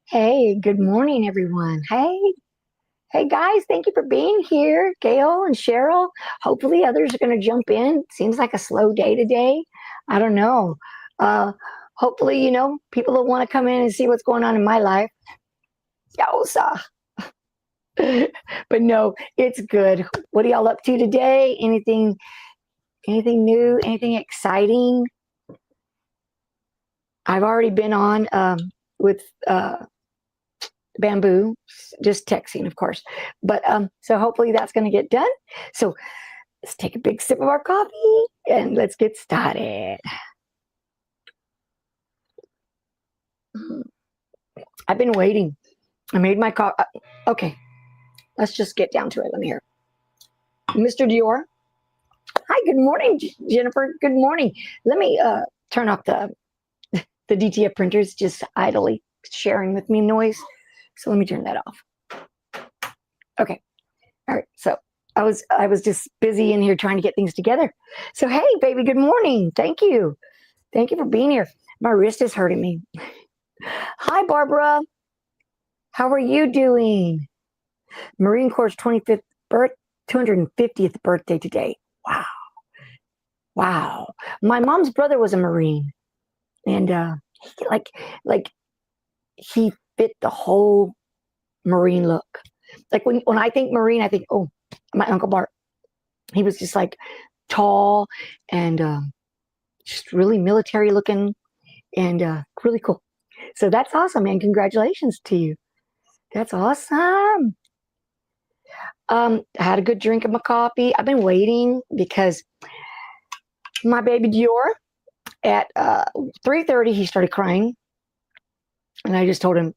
Hey, good morning, everyone. Hey, guys, thank you for being here, Gail and Cheryl. Hopefully, others are going to jump in. Seems like a slow day today. I don't know. Uh, Hopefully, people will want to come in and see what's going on in my life. Yowza. But no, it's good. What are y'all up to today? Anything new? Anything exciting? I've already been on with Bamboo, just texting, of course. But so hopefully that's going to get done. So let's take a big sip of our coffee and let's get started. I've been waiting. I made my coffee. Okay, let's just get down to it. Let me hear. Mr. Dior. Hi, good morning, Jennifer. Good morning. Let me turn off the DTF printers just idly sharing with me noise. So let me turn that off. Okay. All right. So I was just busy in here trying to get things together. So hey, baby, good morning. Thank you. Thank you for being here. My wrist is hurting me. Hi, Barbara. How are you doing? Marine Corps' 250th birthday today. Wow. Wow. My mom's brother was a Marine, and like he fit the whole Marine look. Like when I think Marine, I think, oh, my Uncle Bart. He was just like tall and just really military looking and really cool. So that's awesome, man. Congratulations to you. That's awesome. I had a good drink of my coffee. I've been waiting because my baby Dior at 3:30 he started crying, and I just told him,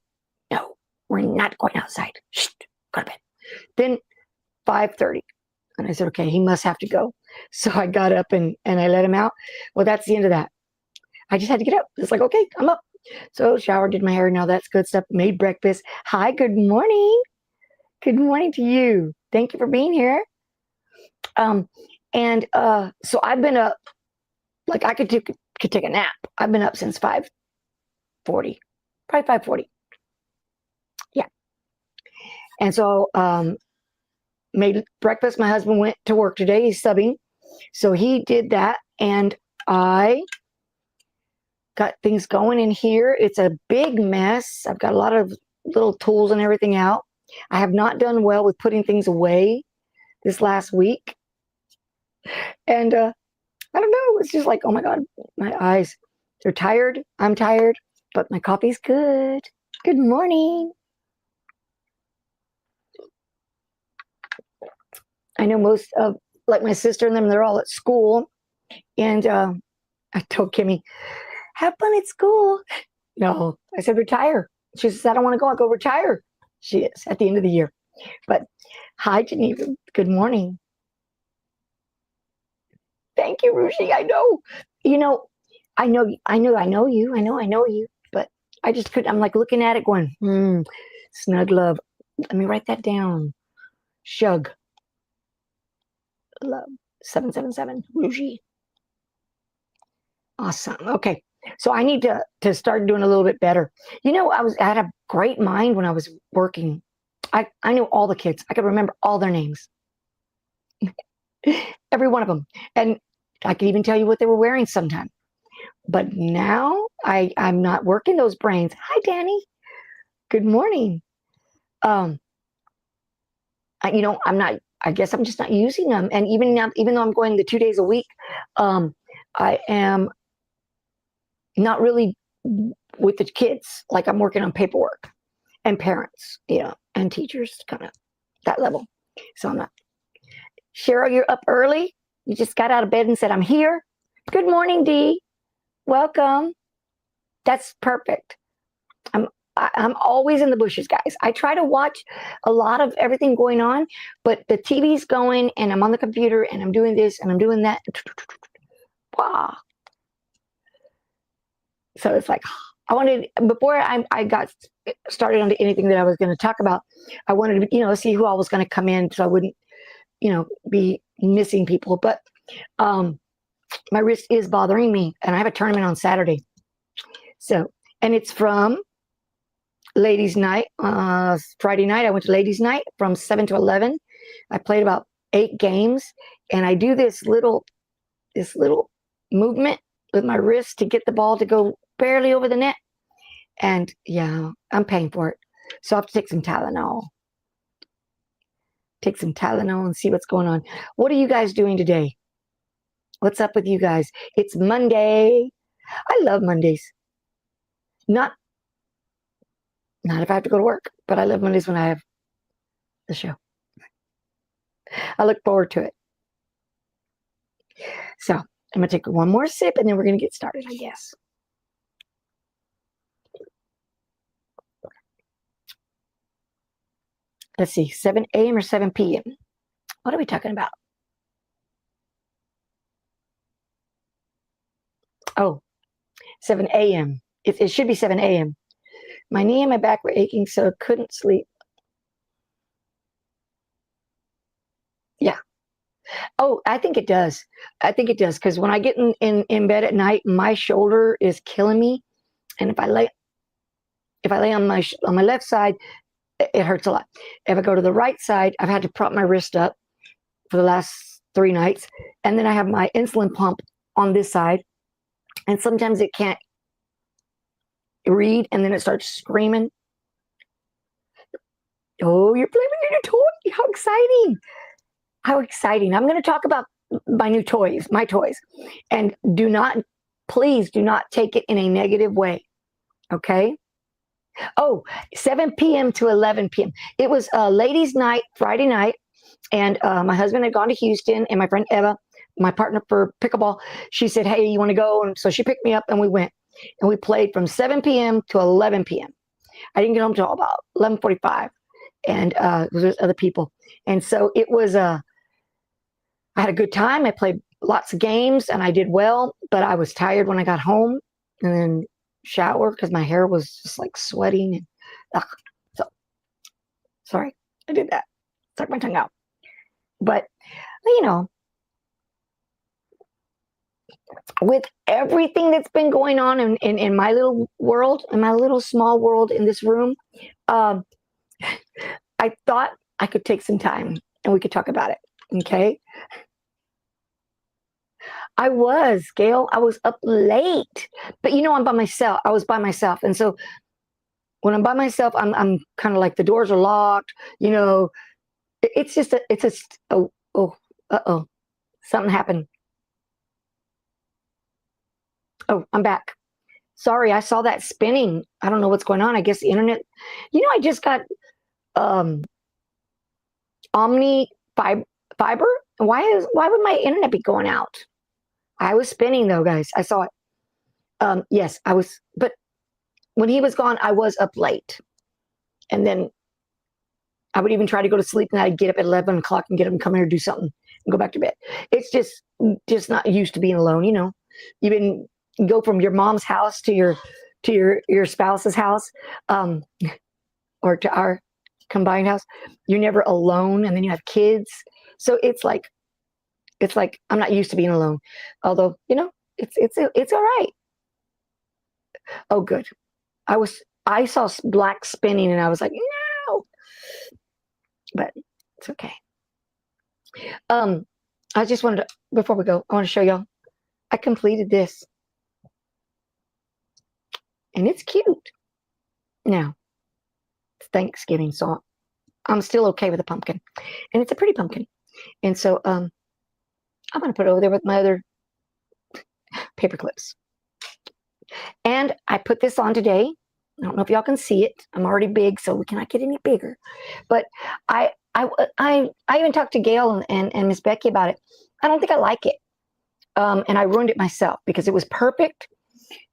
"No, we're not going outside. Shh, go to bed." Then 5:30, and I said, "Okay, he must have to go." So I got up and I let him out. Well, that's the end of that. I just had to get up. It's like, okay, I'm up. So showered, did my hair, and all that's good stuff. Made breakfast. Hi, good morning. Good morning to you. Thank you for being here. So I've been up, like I could take a nap. I've been up since 5:40, probably 5:40. Yeah. And so made breakfast. My husband went to work today. He's subbing. So he did that. And I got things going in here. It's a big mess. I've got a lot of little tools and everything out. I have not done well with putting things away this last week. And I don't know. It's just like, oh my God, my eyes, they're tired. I'm tired, but my coffee's good. Good morning. I know most of, like my sister and them, they're all at school. And I told Kimmy, have fun at school. No, I said, retire. She says, I don't want to go. I'll go retire. She is at the end of the year. But hi, Geneva. Good morning. Thank you, Rushi. I know. You know, I know you. I know you. But I just could. I'm like looking at it, going, snug love. Let me write that down. Shug love 777 Rushi. Awesome. Okay. So I need to start doing a little bit better. I had a great mind when I was working. I knew all the kids. I could remember all their names. Every one of them. And I could even tell you what they were wearing sometime. But now I'm not working those brains. Hi, Danny. Good morning. I'm not, I guess I'm just not using them. And even now, even though I'm going the 2 days a week, I am not really with the kids. Like I'm working on paperwork and parents, and teachers, kind of that level. So I'm not. Cheryl, you're up early. You just got out of bed and said, I'm here. Good morning, Dee. Welcome. That's perfect. I'm always in the bushes, guys. I try to watch a lot of everything going on, but the TV's going and I'm on the computer and I'm doing this and I'm doing that. Wow. So it's like, I wanted, before I got started on anything that I was going to talk about, I wanted to, see who all was going to come in so I wouldn't, be missing people. But my wrist is bothering me and I have a tournament on Saturday. So, and it's from ladies' night. Friday night, I went to ladies' night from 7 to 11. I played about 8 games, and I do this little movement with my wrist to get the ball to go barely over the net. And yeah, I'm paying for it. So I have to take some Tylenol. Take some Tylenol and see what's going on. What are you guys doing today? What's up with you guys? It's Monday. I love Mondays. Not if I have to go to work, but I love Mondays when I have the show. I look forward to it. So I'm going to take one more sip and then we're going to get started, I guess. Let's see, 7 a.m. or 7 p.m. What are we talking about? Oh, 7 a.m. It should be 7 a.m. My knee and my back were aching, so I couldn't sleep. Yeah. Oh, I think it does. I think it does, because when I get in bed at night, my shoulder is killing me, and if I lay on my left side, it hurts a lot. If I go to the right side, I've had to prop my wrist up for the last 3 nights, and then I have my insulin pump on this side, and sometimes it can't read, and then it starts screaming. Oh, you're playing with your toy! How exciting! How exciting! I'm going to talk about my new toys, my toys, and please do not take it in a negative way. Okay? Oh, 7 p.m. to 11 p.m. It was a ladies' night, Friday night, and my husband had gone to Houston, and my friend Eva, my partner for pickleball, she said, hey, you want to go? And so she picked me up, and we went. And we played from 7 p.m. to 11 p.m. I didn't get home until about 11:45, and there's other people. And so it was I had a good time. I played lots of games, and I did well, but I was tired when I got home, and then shower because my hair was just like sweating. And so sorry, I did that. Stuck my tongue out. But, you know, with everything that's been going on in my little world, in my little small world in this room, I thought I could take some time and we could talk about it. Okay. I was, Gail, I was up late, but I'm by myself. I was by myself. And so when I'm by myself, I'm kind of like the doors are locked, it's just something happened. Oh, I'm back. Sorry, I saw that spinning. I don't know what's going on. I guess the internet, I just got Omni fiber. Why would my internet be going out? I was spinning though, guys. I saw it. Yes, I was, but when he was gone, I was up late. And then I would even try to go to sleep, and I'd get up at 11 o'clock and get him to come here and do something and go back to bed. It's just not used to being alone, You go from your mom's house to your spouse's house, or to our combined house. You're never alone, and then you have kids. So it's like I'm not used to being alone. Although, it's all right. Oh, good. I saw black spinning, and I was like, no. But it's okay. I just wanted to, before we go, I want to show y'all. I completed this. And it's cute. Now, it's Thanksgiving, so I'm still okay with the pumpkin. And it's a pretty pumpkin. And so I'm going to put it over there with my other paper clips. And I put this on today. I don't know if y'all can see it. I'm already big, so we cannot get any bigger. But I even talked to Gail and Miss Becky about it. I don't think I like it. And I ruined it myself because it was perfect.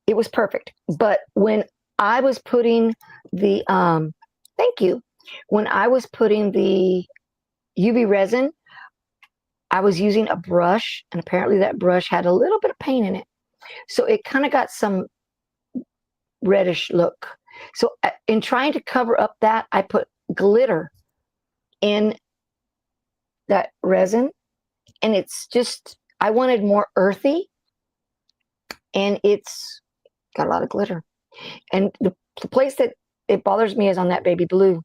It was perfect. But when I was putting the, thank you. When I was putting the UV resin, I was using a brush, and apparently that brush had a little bit of paint in it. So it kind of got some reddish look. So in trying to cover up that, I put glitter in that resin, and it's just, I wanted more earthy, and it's got a lot of glitter. And the place that it bothers me is on that baby blue.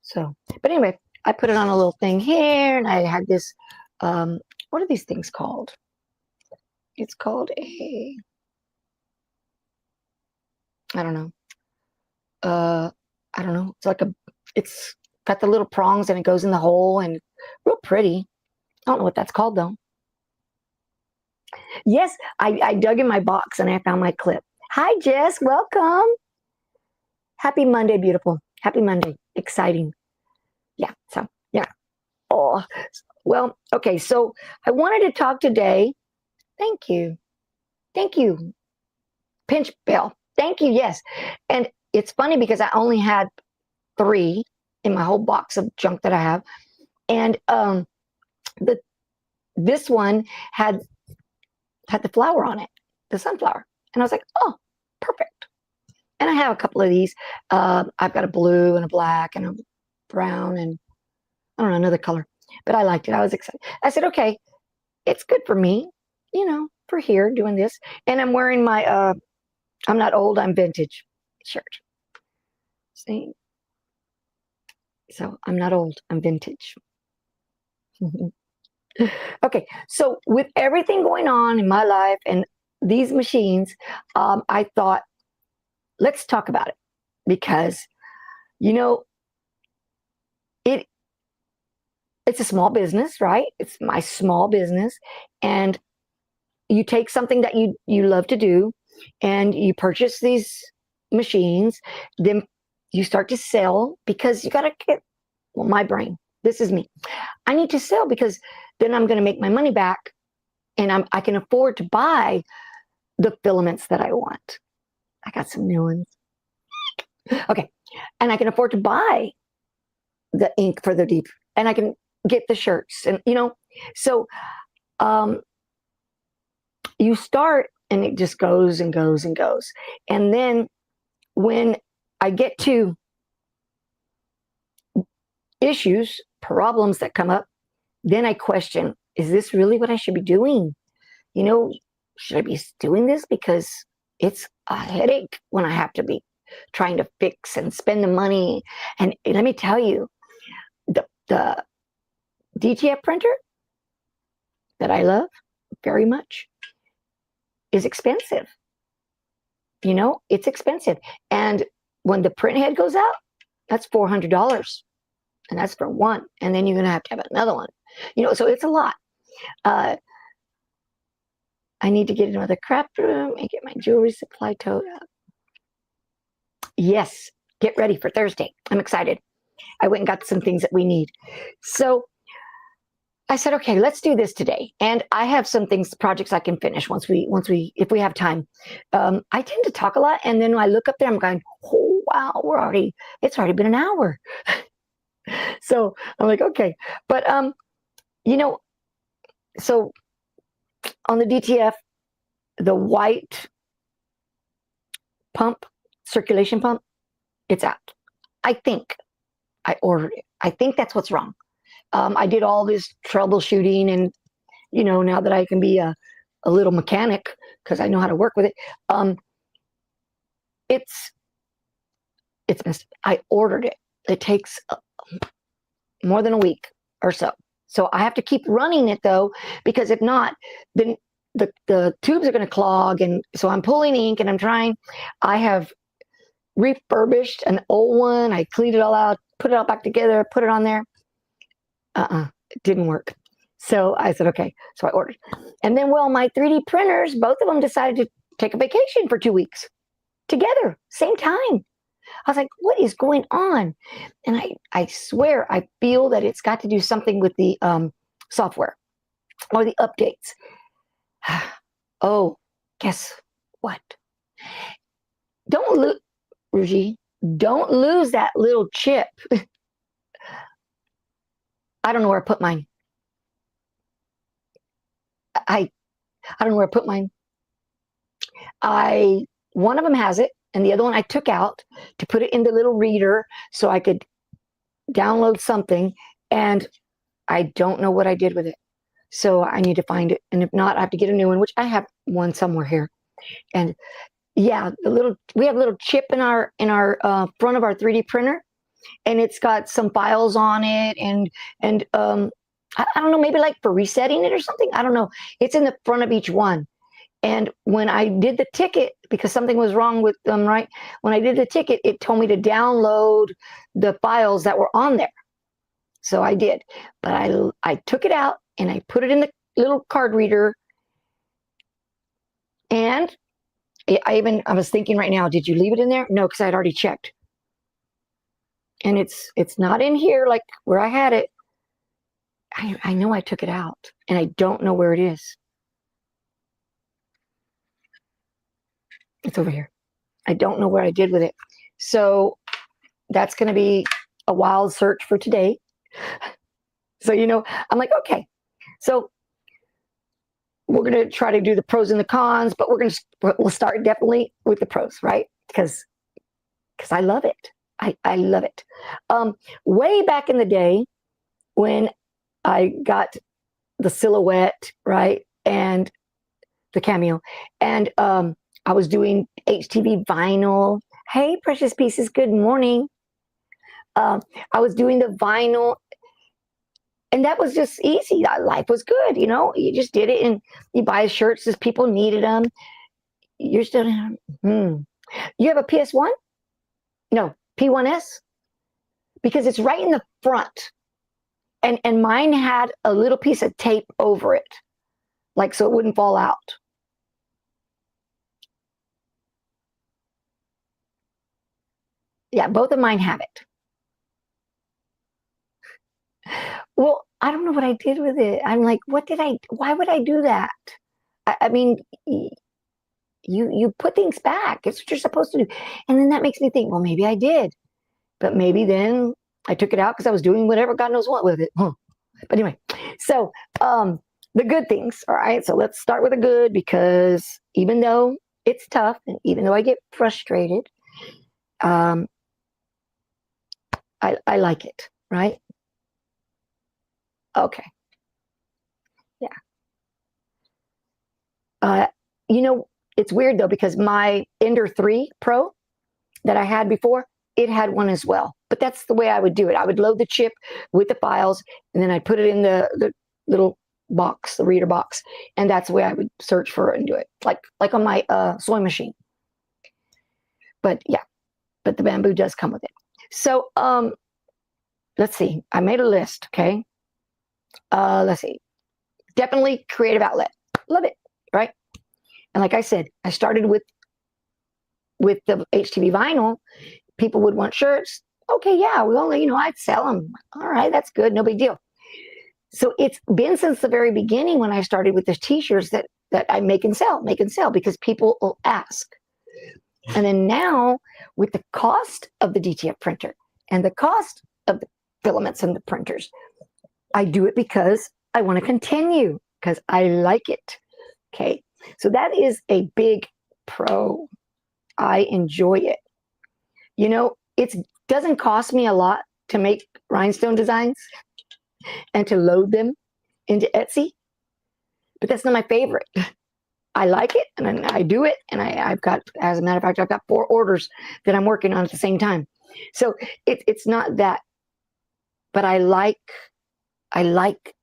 So, but anyway, I put it on a little thing here, and I had this, what are these things called? It's called a, I don't know. I don't know. It's like it's got the little prongs and it goes in the hole and real pretty. I don't know what that's called though. Yes, I dug in my box and I found my clip. Hi, Jess. Welcome. Happy Monday, beautiful. Happy Monday. Exciting. Yeah. So, yeah. Oh, well, okay. So I wanted to talk today. Thank you. Thank you. Pinch Bell. Thank you. Yes. And it's funny because I only had 3 in my whole box of junk that I have. And this one had the flower on it, the sunflower. And I was like, oh, perfect. And I have a couple of these. I've got a blue and a black and a brown and I don't know, another color. But I liked it. I was excited. I said, okay, it's good for me, for here doing this. And I'm wearing my I'm not old, I'm vintage shirt. See? So I'm not old, I'm vintage. Okay, so with everything going on in my life and these machines, I thought, let's talk about it because, it's a small business, right? It's my small business, and you take something that you love to do, and you purchase these machines, then you start to sell because you got to get, well, my brain, this is me. I need to sell because then I'm going to make my money back and I can afford to buy the filaments that I want. I got some new ones. Okay. And I can afford to buy the ink for the deep, and I can get the shirts and, so you start and it just goes and goes and goes. And then when I get to issues, problems that come up, then I question, is this really what I should be doing? Should I be doing this? Because it's a headache when I have to be trying to fix and spend the money. And let me tell you, the DTF printer that I love very much is expensive. It's expensive. And when the print head goes out, that's $400. And that's for one. And then you're going to have another one. So it's a lot. I need to get another craft room and get my jewelry supply tote up. Yes, get ready for Thursday. I'm excited. I went and got some things that we need. So I said, okay, let's do this today. And I have some projects I can finish if we have time. I tend to talk a lot, and then when I look up there, I'm going, oh wow, it's already been an hour. So I'm like, okay, but so on the DTF, the white pump, circulation pump, it's out. I think I ordered it. I think that's what's wrong. I did all this troubleshooting, and now that I can be a little mechanic because I know how to work with it, it's missed. I ordered it. It takes more than a week or so. So I have to keep running it though, because if not, then the tubes are going to clog. And so I'm pulling ink and I'm trying. I have refurbished an old one. I cleaned it all out, put it all back together, put it on there. It didn't work. So I said, okay. So I ordered. And then, my 3D printers, both of them decided to take a vacation for 2 weeks together, same time. I was like, what is going on? And I swear, I feel that it's got to do something with the software or the updates. Oh, guess what? Don't lose that little chip. I don't know where I put mine. I don't know where I put mine. One of them has it, and the other one I took out to put it in the little reader so I could download something, and I don't know what I did with it. So I need to find it, and if not, I have to get a new one, which I have one somewhere here. And Yeah, we have a little chip in our front of our 3D printer, and it's got some files on it, and I don't know, maybe like for resetting it or something. I don't know. It's in the front of each one. And when I did the ticket, because something was wrong with them, right? When I did the ticket, it told me to download the files that were on there. So I did, but I took it out and I put it in the little card reader. And I was thinking right now, did you leave it in there? No, because I had already checked. And it's not in here like where I had it. I know I took it out, and I don't know where it is. It's over here. I don't know where I did with it. So that's going to be a wild search for today. So, I'm like, okay. So we're going to try to do the pros and the cons, but we'll start definitely with the pros, right? Because I love it. I love it. Way back in the day when I got the silhouette, right, and the cameo, and I was doing HTV vinyl. Hey, precious pieces, good morning. I was doing the vinyl, and that was just easy. Life was good, You just did it, and you buy shirts as people needed them. You're still, You have a PS1? No, P1S? Because it's right in the front. And mine had a little piece of tape over it, like so it wouldn't fall out. Yeah, both of mine have it. Well, I don't know what I did with it. I'm like, why would I do that? I mean, you put things back. It's what you're supposed to do. And then that makes me think, well, maybe I did. But maybe then I took it out because I was doing whatever God knows what with it. Huh. But anyway, so the good things. All right. So let's start with the good, because even though it's tough and even though I get frustrated, I like it. Right. Okay. Yeah. Uh, it's weird though, because my Ender 3 Pro that I had before, it had one as well. But that's the way I would do it. I would load the chip with the files, and then I'd put it in the little box, the reader box, and that's the way I would search for it and do it, like on my sewing machine. But yeah, but the bamboo does come with it. So let's see. I made a list. Okay. Let's see. Definitely creative outlet. Love it. Right. And like I said, I started with the HTV vinyl. People would want shirts. Okay, yeah, I'd sell them. All right, that's good. No big deal. So it's been since the very beginning when I started with the t-shirts that I make and sell because people will ask. And then now with the cost of the DTF printer and the cost of the filaments and the printers, I do it because I want to continue, because I like it. Okay, so that is a big pro. I enjoy it. It doesn't cost me a lot to make rhinestone designs and to load them into Etsy, but that's not my favorite. I like it, and I do it, and I've got, as a matter of fact, I've got 4 orders that I'm working on at the same time. So it's not that, but I like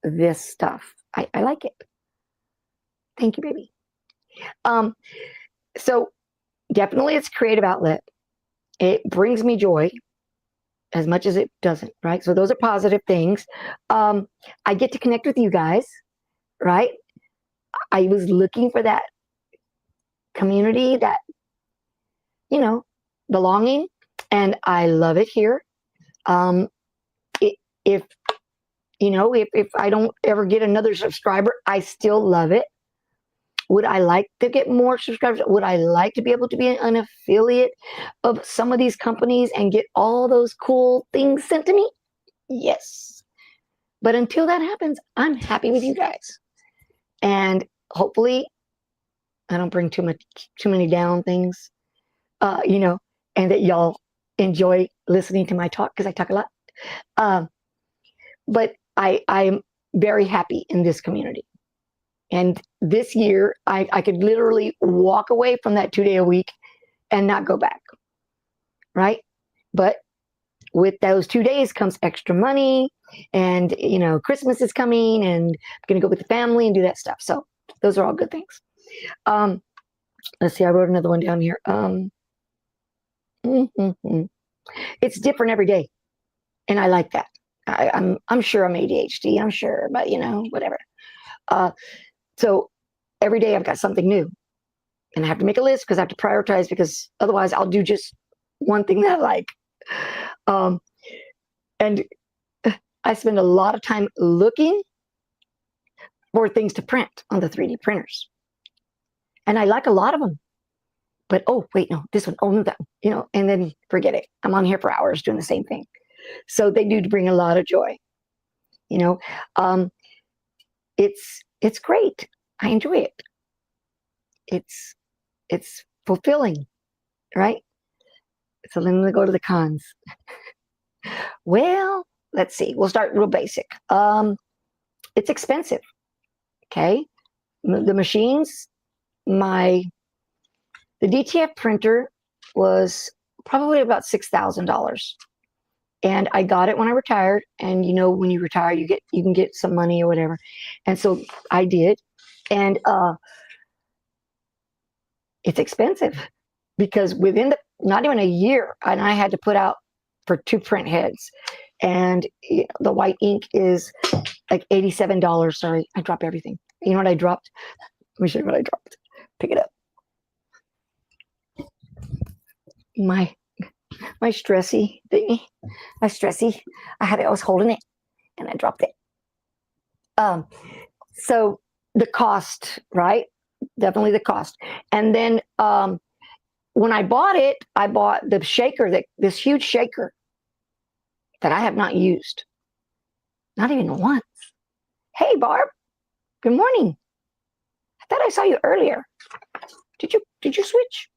this stuff. I like it. Thank you, baby. So definitely it's creative outlet. It brings me joy as much as it doesn't, right? So those are positive things. I get to connect with you guys, right? I was looking for that community, that, belonging, and I love it here. If I don't ever get another subscriber, I still love it. Would I like to get more subscribers? Would I like to be able to be an affiliate of some of these companies and get all those cool things sent to me? Yes. But until that happens, I'm happy with you guys. And hopefully I don't bring too many down things, and that y'all enjoy listening to my talk, because I talk a lot. But I'm very happy in this community. And this year, I could literally walk away from that 2-day a week and not go back, right? But with those 2 days comes extra money, and Christmas is coming, and I'm gonna go with the family and do that stuff. So those are all good things. Let's see, I wrote another one down here. It's different every day, and I like that. I'm sure I'm ADHD, I'm sure, but whatever. So every day I've got something new, and I have to make a list because I have to prioritize, because otherwise I'll do just one thing that I like. And I spend a lot of time looking for things to print on the 3D printers. And I like a lot of them. But, oh, wait, no, this one, oh, no, that one, and then forget it. I'm on here for hours doing the same thing. So they do bring a lot of joy. It's great. I enjoy it. It's fulfilling, right? So then we go to the cons. Well, let's see. We'll start real basic. It's expensive. Okay. The machines, the DTF printer was probably about $6,000. And I got it when I retired. And when you retire, you can get some money or whatever. And so I did. And it's expensive, because within not even a year, and I had to put out for 2 print heads, and the white ink is like $87. Sorry, I dropped everything. You know what I dropped? Let me show you what I dropped. Pick it up. My stressy thingy. My stressy. I was holding it, and I dropped it. So the cost, right? Definitely the cost. And then when I bought it, I bought the shaker, this huge shaker that I have not used. Not even once. Hey, Barb. Good morning. I thought I saw you earlier. Did you switch?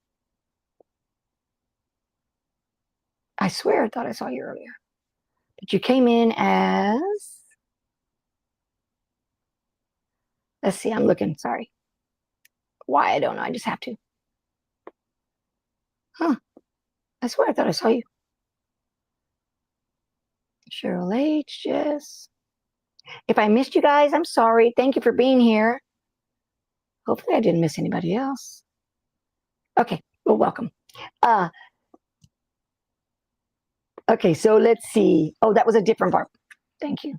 I swear I thought I saw you earlier. But you came in as... Let's see, I'm looking. Sorry. Why? I don't know. I just have to. Huh. I swear I thought I saw you. Cheryl H. Jess. If I missed you guys, I'm sorry. Thank you for being here. Hopefully I didn't miss anybody else. Okay. Well, welcome. Okay, so let's see. Oh, that was a different Barb. Thank you.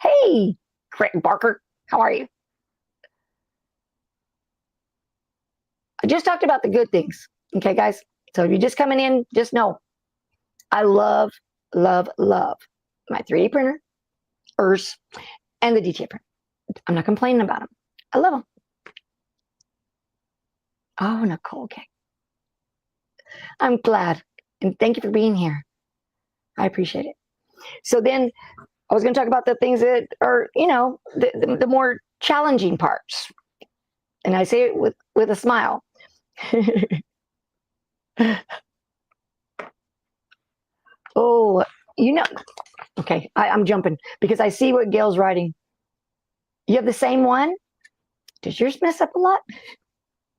Hey, Craig Barker. How are you? I just talked about the good things. Okay, guys? So if you're just coming in, just know I love, love, love my 3D printer, ERS, and the DTA printer. I'm not complaining about them. I love them. Oh, Nicole, okay. I'm glad. And thank you for being here. I appreciate it. So then I was going to talk about the things that are, the more challenging parts. And I say it with a smile. Oh, okay, I'm jumping because I see what Gail's writing. You have the same one? Does yours mess up a lot?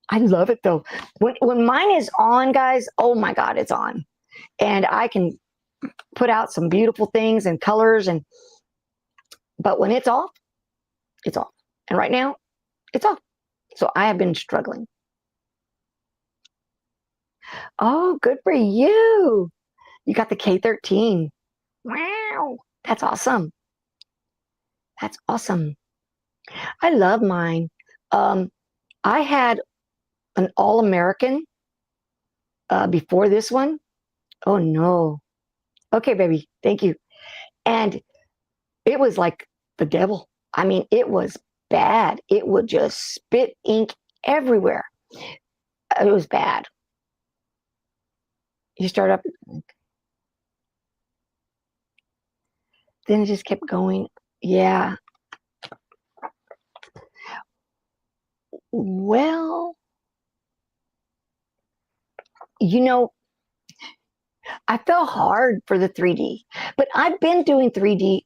I love it though. When mine is on, guys, oh my God, it's on. And I can put out some beautiful things and colors, but when it's off, it's off. And right now, it's off. So I have been struggling. Oh, good for you. You got the K13. Wow, that's awesome. That's awesome. I love mine. I had an All-American before this one. Oh, no. Okay, baby. Thank you. And it was like the devil. I mean, it was bad. It would just spit ink everywhere. It was bad. You start up. Then it just kept going. Yeah. Well, I fell hard for the 3D, but I've been doing 3D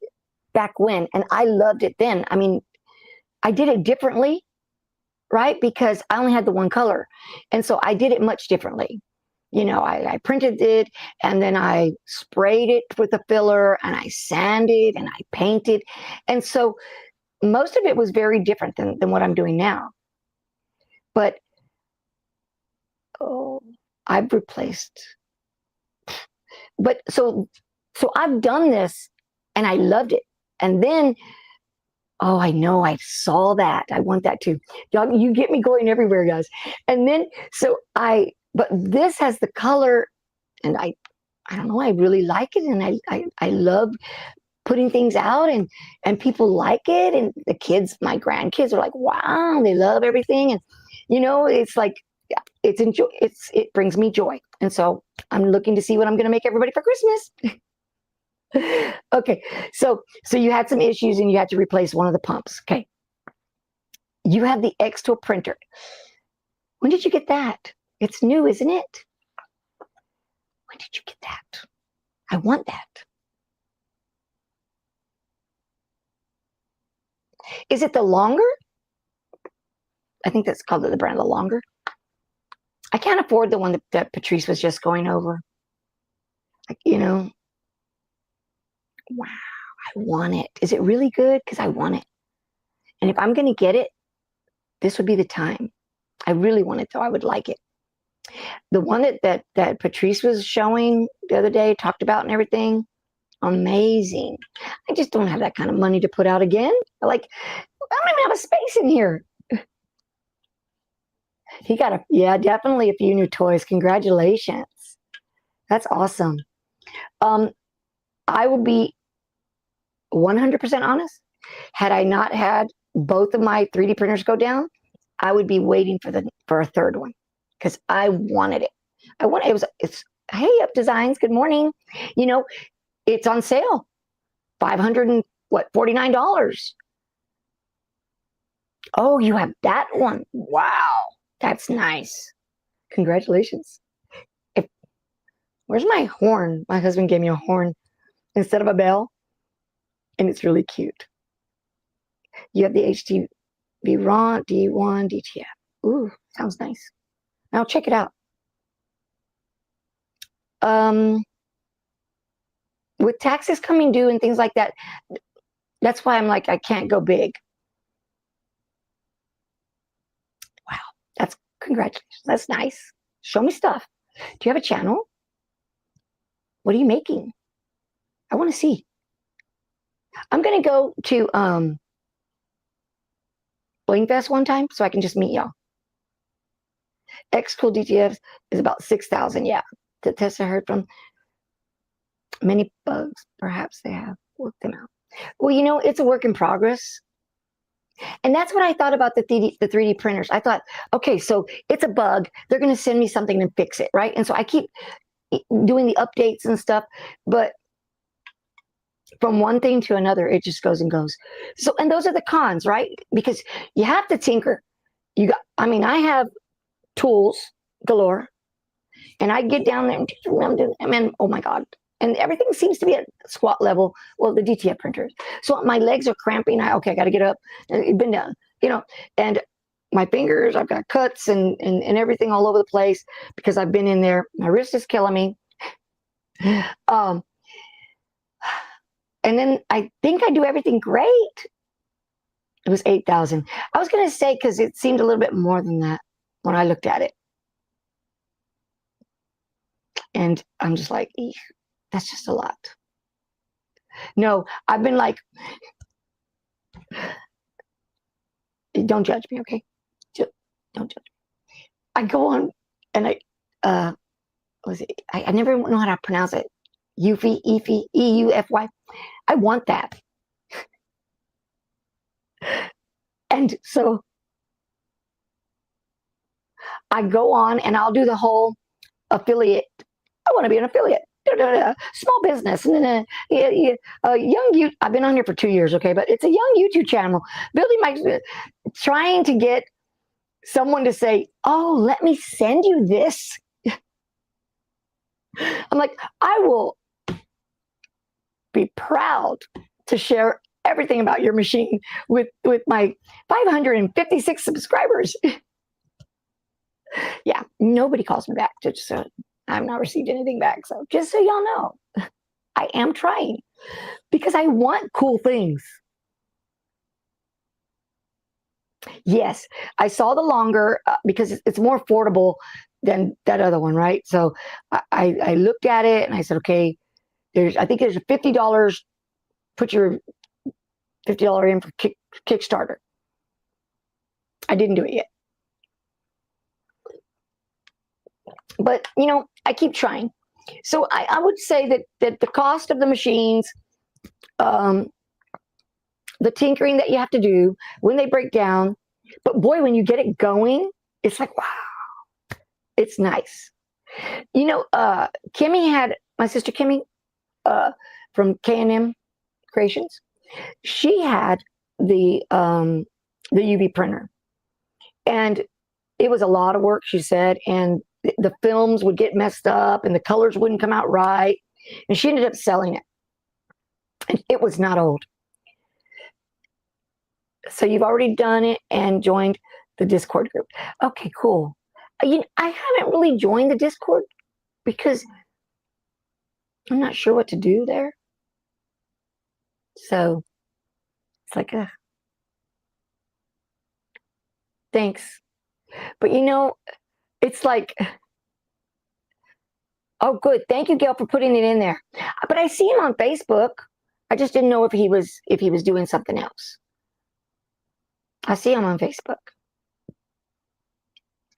back when, and I loved it then. I mean, I did it differently, right? Because I only had the one color. And so I did it much differently. I printed it, and then I sprayed it with a filler, and I sanded, and I painted. And so most of it was very different than what I'm doing now. But I've replaced. But so I've done this, and I loved it. And then, I know, I saw that. I want that too. Y'all, you get me going everywhere, guys. And then, but this has the color, and I don't know, I really like it, and I love putting things out, and people like it, and the kids, my grandkids, are like, wow, they love everything, and it's like, yeah, it brings me joy, and so I'm looking to see what I'm going to make everybody for Christmas. Okay, so you had some issues, and you had to replace one of the pumps. Okay, you have the X-Tool printer. When did you get that? It's new, isn't it? When did you get that? I want that. Is it the longer? I think that's called the brand, the longer. I can't afford the one that Patrice was just going over. Wow, I want it. Is it really good? Because I want it. And if I'm going to get it, this would be the time. I really want it, though. I would like it. The one that Patrice was showing the other day, talked about and everything, amazing. I just don't have that kind of money to put out again. I don't even have a space in here. He got definitely a few new toys. Congratulations. That's awesome. I will be 100% honest. Had I not had both of my 3D printers go down, I would be waiting for a third one, because I wanted it. It's hey, Up Designs, good morning. It's on sale. $549. Oh, you have that one. Wow, that's nice. Congratulations. Where's my horn? My husband gave me a horn instead of a bell, and it's really cute. You have the HTV RON D1 DTF. Ooh, sounds nice. Now check it out. With taxes coming due and things like that, that's why I'm like, I can't go big. Wow, that's congratulations. That's nice. Show me stuff. Do you have a channel? What are you making? I want to see. I'm going to go to Bling Fest one time so I can just meet y'all. X-Tool DTF is about 6,000. Yeah, the tests I heard from. Many bugs, perhaps they have worked them out. Well, it's a work in progress. And that's what I thought about the 3D printers. I thought, okay, so it's a bug. They're going to send me something and fix it, right? And so I keep doing the updates and stuff. But from one thing to another, it just goes and goes. So, and those are the cons, right? Because you have to tinker. I have tools galore. And I get down there and oh my God. And everything seems to be at squat level. Well, the DTF printers. So my legs are cramping. I got to get up and bend down, and my fingers, I've got cuts and everything all over the place because I've been in there. My wrist is killing me. And then I think I do everything great. It was 8,000. I was going to say, because it seemed a little bit more than that when I looked at it. And I'm just like, eesh. That's just a lot. No, I've been like, don't judge me, okay? Don't judge me. I go on and I never know how to pronounce it. EUFY. I want that. And so I go on and I'll do the whole affiliate. I want to be an affiliate. Small business, and then I've been on here for 2 years, okay, but it's a young YouTube channel, trying to get someone to say, oh, let me send you this. I'm like, I will be proud to share everything about your machine with my 556 subscribers. Yeah, nobody calls me back. I I've not received anything back. So just so y'all know, I am trying because I want cool things. Yes, I saw the longer because it's more affordable than that other one, right? So I looked at it and I said, okay, I think there's a $50. Put your $50 in for Kickstarter. I didn't do it yet, but I keep trying. So I would say that the cost of the machines, the tinkering that you have to do when they break down, but boy, when you get it going, it's like, wow, it's nice. Kimmy had, my sister Kimmy from K&M Creations, she had the UV printer, and it was a lot of work, she said, and the films would get messed up and the colors wouldn't come out right, and she ended up selling it, and it was not old. So you've already done it and joined the Discord group. Okay, cool. I haven't really joined the Discord because I'm not sure what to do there. So it's like, thanks. But it's like, oh, good. Thank you, Gail, for putting it in there. But I see him on Facebook. I just didn't know if he was doing something else. I see him on Facebook.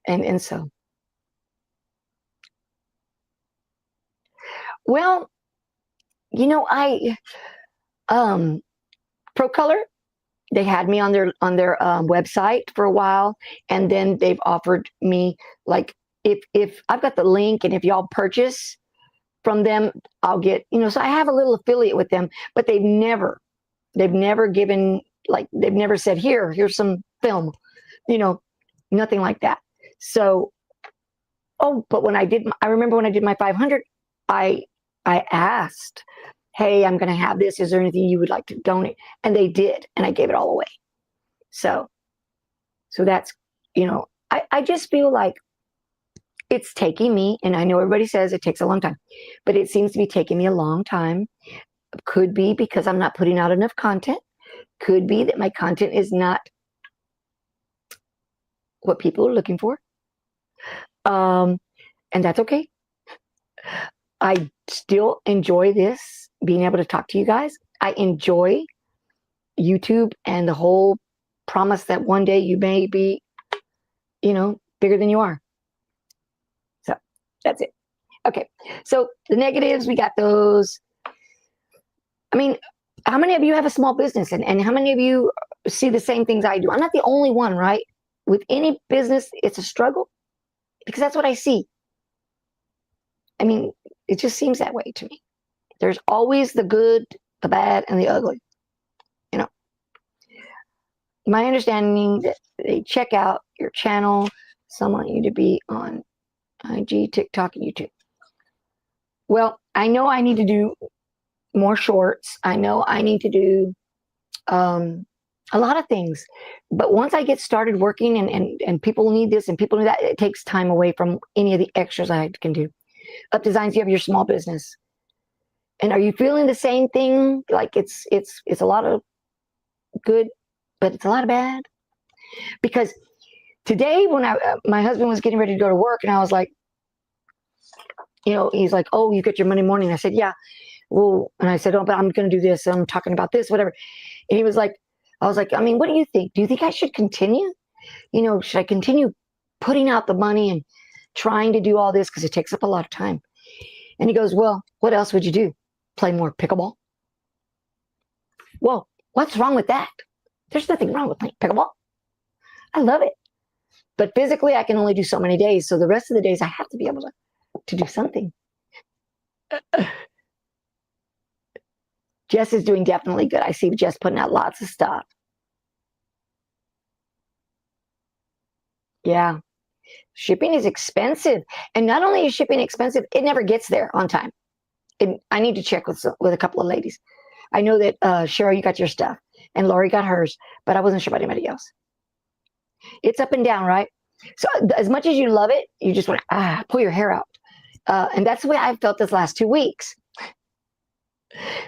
And so, well, I ProColor, they had me on their website for a while, and then they've offered me, like, if I've got the link, and if y'all purchase from them, I'll get, so I have a little affiliate with them, but they've never given, like, they've never said, here's some film, nothing like that. So, but I remember when I did my 500, I asked, hey, I'm going to have this. Is there anything you would like to donate? And they did, and I gave it all away. So that's, I just feel like it's taking me, and I know everybody says it takes a long time, but it seems to be taking me a long time. Could be because I'm not putting out enough content. Could be that my content is not what people are looking for. And that's okay. I still enjoy this, being able to talk to you guys. I enjoy YouTube and the whole promise that one day you may be, bigger than you are. So that's it. Okay. So the negatives, we got those. I mean, how many of you have a small business, and how many of you see the same things I do? I'm not the only one, right? With any business, it's a struggle, because that's what I see. I mean, it just seems that way to me. There's always the good, the bad, and the ugly. My understanding that they check out your channel. Some want you to be on IG, TikTok, and YouTube. Well, I know I need to do more shorts. I know I need to do a lot of things. But once I get started working, and people need this and people need that, it takes time away from any of the extras I can do. Up Designs, you have your small business. And are you feeling the same thing? Like it's a lot of good, but it's a lot of bad? Because today, when my husband was getting ready to go to work, and I was like, he's like, oh, you get your Monday morning. I said, yeah. Well, and I said, oh, but I'm going to do this. I'm talking about this, whatever. And he was like, I was like, I mean, what do you think? Do you think I should continue? Should I continue putting out the money and trying to do all this? Because it takes up a lot of time. And he goes, well, what else would you do? Play more pickleball? Well, what's wrong with that? There's nothing wrong with playing pickleball. I love it. But physically, I can only do so many days. So the rest of the days, I have to be able to do something. Jess is doing definitely good. I see Jess putting out lots of stuff. Yeah. Shipping is expensive. And not only is shipping expensive, it never gets there on time. I need to check with a couple of ladies. I know that Cheryl, you got your stuff, and Lori got hers, but I wasn't sure about anybody else. It's up and down, right? So as much as you love it, you just want to pull your hair out. And that's the way I've felt this last 2 weeks,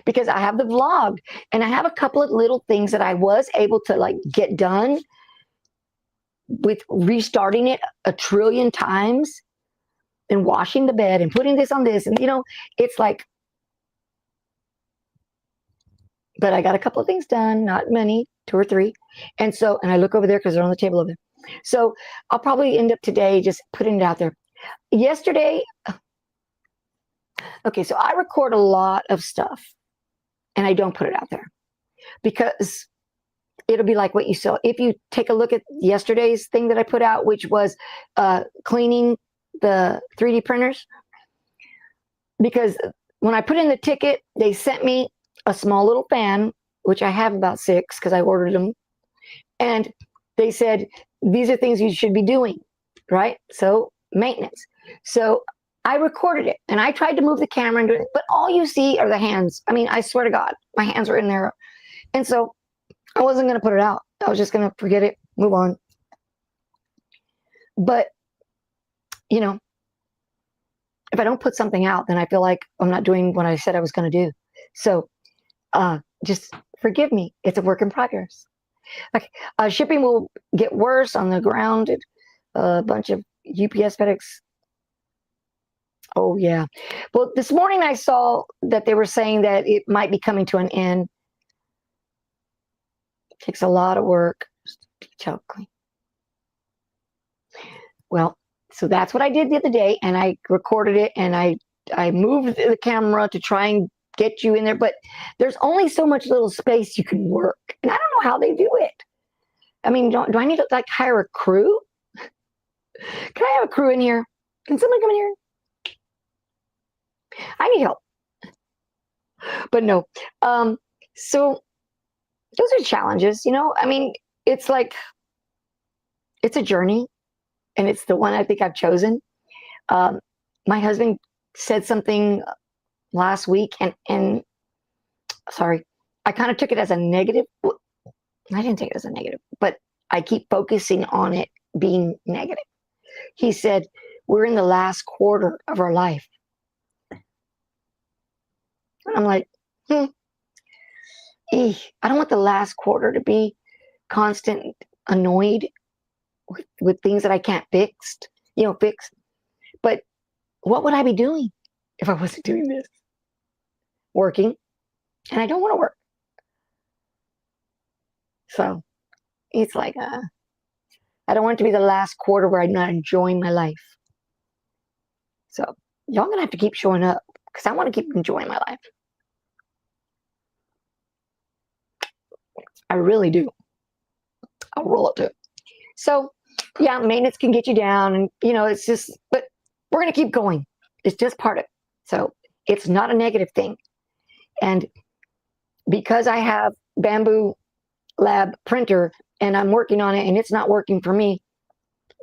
because I have the vlog and I have a couple of little things that I was able to like get done with restarting it a trillion times and washing the bed and putting this on this. And, it's like, but I got a couple of things done, not many, 2 or 3. And I look over there because they're on the table over there. So I'll probably end up today just putting it out there. Yesterday, okay, so I record a lot of stuff and I don't put it out there because it'll be like what you saw. If you take a look at yesterday's thing that I put out, which was cleaning the 3D printers, because when I put in the ticket, they sent me a small little fan, which I have about 6 because I ordered them. And they said, these are things you should be doing, right? So maintenance. So I recorded it and I tried to move the camera and do it, but all you see are the hands. I mean, I swear to God, my hands are in there. And so I wasn't going to put it out. I was just going to forget it, move on. But, if I don't put something out, then I feel like I'm not doing what I said I was going to do. So just forgive me. It's a work in progress. Like shipping will get worse on the ground. A bunch of UPS, FedEx. Oh, yeah. Well, this morning I saw that they were saying that it might be coming to an end. It takes a lot of work. Detail clean. Well, so that's what I did the other day, and I recorded it, and I moved the camera to try and get you in there, but there's only so much little space you can work, and I don't know how they do it. I mean, do I need to like hire a crew? Can I have a crew in here? Can someone come in here? I need help. But no. So those are challenges, I mean, it's like, it's a journey, and it's the one I think I've chosen. My husband said something last week, and sorry, I kind of took it as a negative. I didn't take it as a negative, but I keep focusing on it being negative. He said, we're in the last quarter of our life. And I'm like, I don't want the last quarter to be constant annoyed with things that I can't fix. But what would I be doing if I wasn't doing this? Working, and I don't want to work. So it's like, I don't want it to be the last quarter where I'm not enjoying my life. So y'all gonna have to keep showing up because I want to keep enjoying my life. I really do. I'll roll up to it. So yeah, maintenance can get you down, and it's just, but we're gonna keep going. It's just part of it. So it's not a negative thing. And because I have Bamboo Lab printer and I'm working on it and it's not working for me,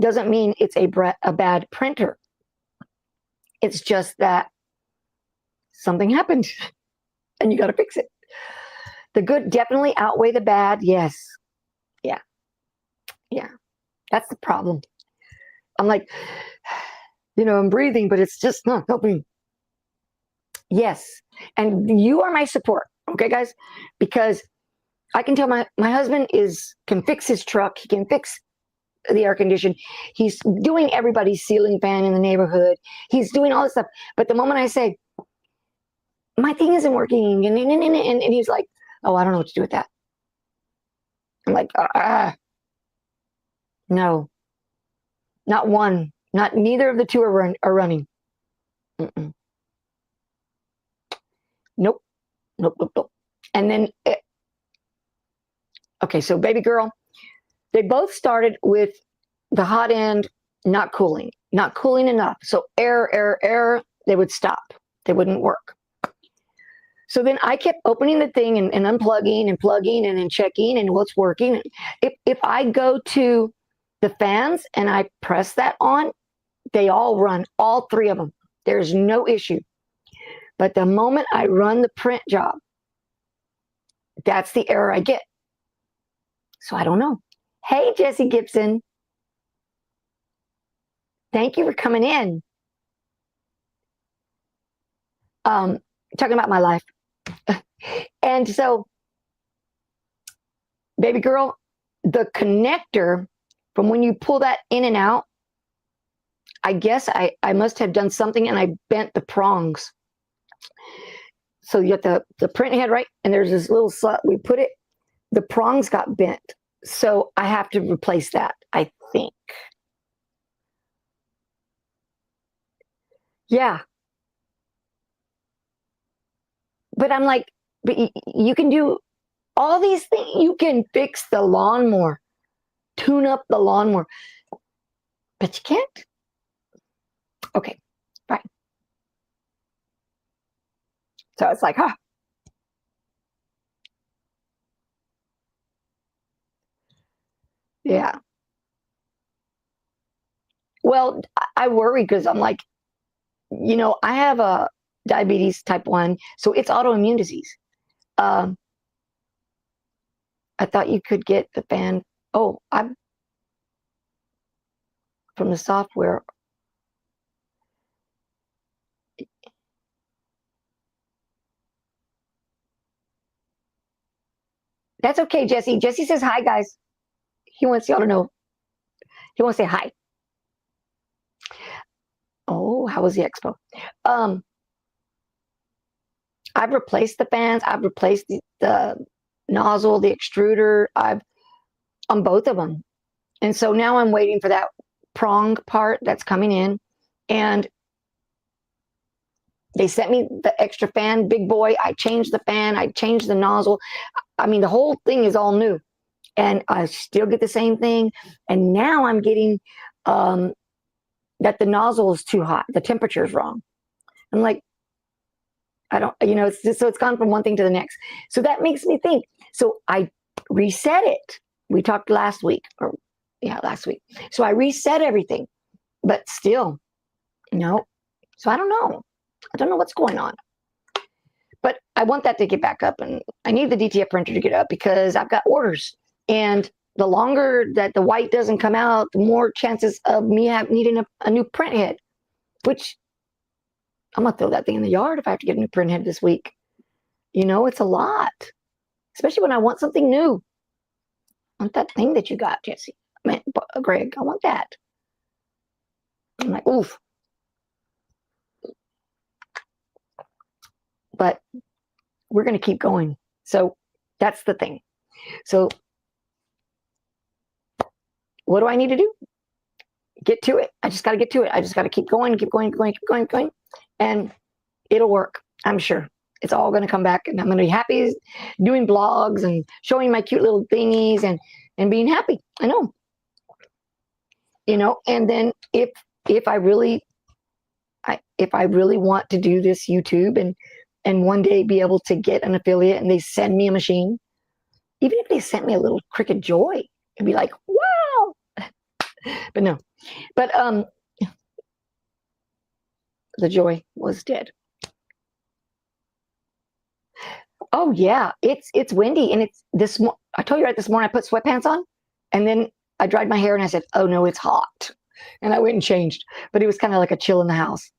doesn't mean it's a bad printer. It's just that something happened and you got to fix it. The good definitely outweigh the bad. Yes. Yeah. Yeah. That's the problem. I'm like, I'm breathing, but it's just not helping. Yes. And you are my support. Okay, guys? Because I can tell my husband can fix his truck. He can fix the air condition. He's doing everybody's ceiling fan in the neighborhood. He's doing all this stuff. But the moment I say, my thing isn't working, and he's like, oh, I don't know what to do with that. I'm like, no, not one, neither of the two are running. Nope. And then, okay, so baby girl, they both started with the hot end not cooling enough. So error, they would stop. They wouldn't work. So then I kept opening the thing and unplugging and plugging and then checking and what's working. If I go to the fans and I press that on, they all run, all 3 of them. There's no issue. But the moment I run the print job, that's the error I get. So I don't know. Hey, Jessie Gibson. Thank you for coming in. um, talking about my life. And so, baby girl, the connector from when you pull that in and out, I guess I must have done something and I bent the prongs. So you got the print head, right? And there's this little slot. We put it, the prongs got bent. So I have to replace that, I think. Yeah. But I'm like, but you can do all these things. You can fix the lawnmower, tune up the lawnmower, but you can't. Okay, fine. So it's like, huh. Yeah. Well, I worry because I'm like, I have a diabetes type 1, so it's autoimmune disease. Um, I thought you could get the fan. Oh, I'm from the software. That's okay, Jesse. Jesse says hi, guys. He wants y'all to know. He wants to say hi. Oh, how was the expo? Um, I've replaced the fans. I've replaced the nozzle, the extruder. I've on both of them, and so now I'm waiting for that prong part that's coming in, and they sent me the extra fan, big boy. I changed the fan. I changed the nozzle. I mean, the whole thing is all new, and I still get the same thing. And now I'm getting that the nozzle is too hot. The temperature is wrong. I'm like, I don't, it's just, so it's gone from one thing to the next. So that makes me think. So I reset it. We talked last week, or yeah, last week. So I reset everything, but still, no. So I don't know. I don't know what's going on. But I want that to get back up, and I need the DTF printer to get up because I've got orders. And the longer that the white doesn't come out, the more chances of me needing a new print head, which I'm going to throw that thing in the yard if I have to get a new print head this week. It's a lot, especially when I want something new. I want that thing that you got, Jesse. I mean, Greg, I want that. I'm like, oof. But we're going to keep going. So that's the thing. So what do I need to do? Get to it. I just got to get to it. I just got to keep going, keep going, keep going, keep going, keep going. And it'll work. I'm sure it's all going to come back, and I'm going to be happy doing blogs and showing my cute little thingies and being happy. I know. And then if I really want to do this YouTube and one day be able to get an affiliate and they send me a machine, even if they sent me a little Cricut Joy, it'd be like, wow. But no. But the Joy was dead. Oh yeah, it's windy, and it's this. I told you right this morning I put sweatpants on, and then I dried my hair and I said, oh no, it's hot, and I went and changed. But it was kind of like a chill in the house,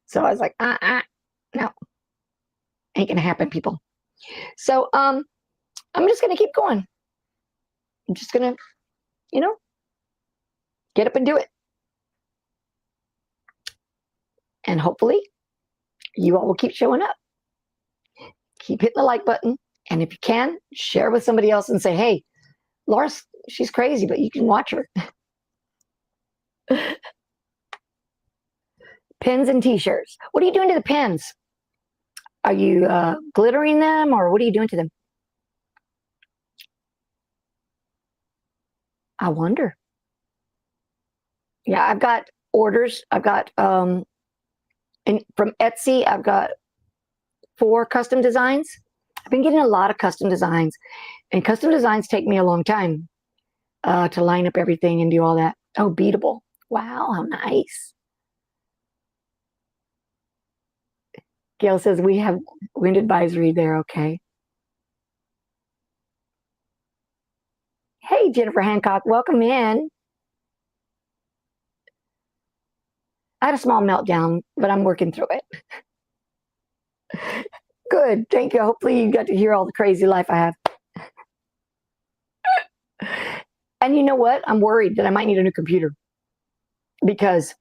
so I was like, no, ain't gonna happen, people. So I'm just gonna keep going. I'm just gonna, get up and do it, and hopefully you all will keep showing up. Keep hitting the like button, and if you can, share with somebody else and say, hey, Laura's, she's crazy, but you can watch her. Pins and t-shirts. What are you doing to the pins? Are you glittering them, or what are you doing to them? I wonder. Yeah, I've got orders. I've got and from Etsy, I've got 4 custom designs. I've been getting a lot of custom designs, and custom designs take me a long time to line up everything and do all that. Oh, beatable. Wow, how nice. Gail says we have wind advisory there. Okay. Hey, Jennifer Hancock, welcome in. I had a small meltdown, but I'm working through it. good. Thank you. Hopefully you got to hear all the crazy life I have. And you know what? I'm worried that I might need a new computer because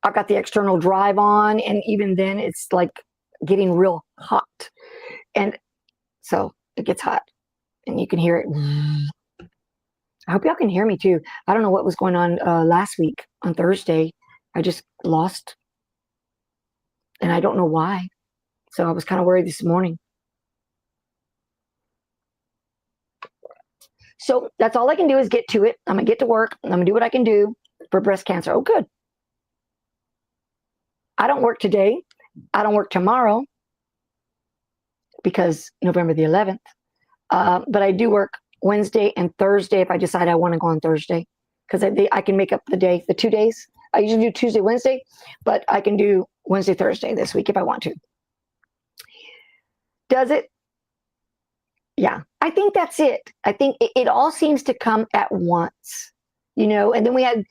I've got the external drive on, and even then it's like getting real hot. And so it gets hot and you can hear it. I hope y'all can hear me too. I don't know what was going on last week on Thursday. I just lost, and I don't know why. So I was kind of worried this morning. So that's all I can do is get to it. I'm going to get to work. I'm going to do what I can do for breast cancer. Oh, good. I don't work today. I don't work tomorrow because November the 11th. But I do work Wednesday and Thursday if I decide I want to go on Thursday, because I can make up the day, the 2 days. I usually do Tuesday, Wednesday, but I can do Wednesday, Thursday this week if I want to. Does it? Yeah, I think that's it. I think it all seems to come at once, you know. And then we had